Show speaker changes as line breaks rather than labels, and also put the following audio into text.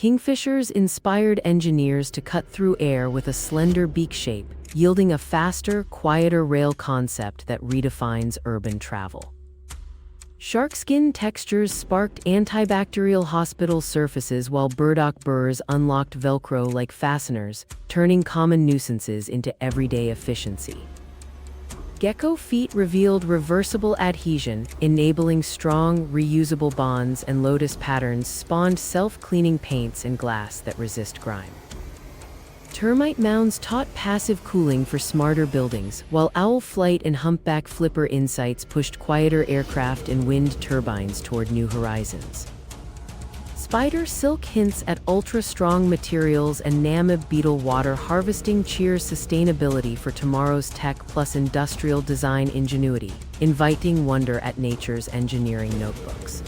Kingfishers inspired engineers to cut through air with a slender beak shape, yielding a faster, quieter rail concept that redefines urban travel. Sharkskin textures sparked antibacterial hospital surfaces while burdock burrs unlocked Velcro-like fasteners, turning common nuisances into everyday efficiency. Gecko feet revealed reversible adhesion, enabling strong, reusable bonds, and lotus patterns spawned self-cleaning paints and glass that resist grime. Termite mounds taught passive cooling for smarter buildings, while owl flight and humpback flipper insights pushed quieter aircraft and wind turbines toward new horizons. Spider silk hints at ultra-strong materials and Namib beetle water harvesting cheers sustainability for tomorrow's tech plus industrial design ingenuity, inviting wonder at nature's engineering notebooks.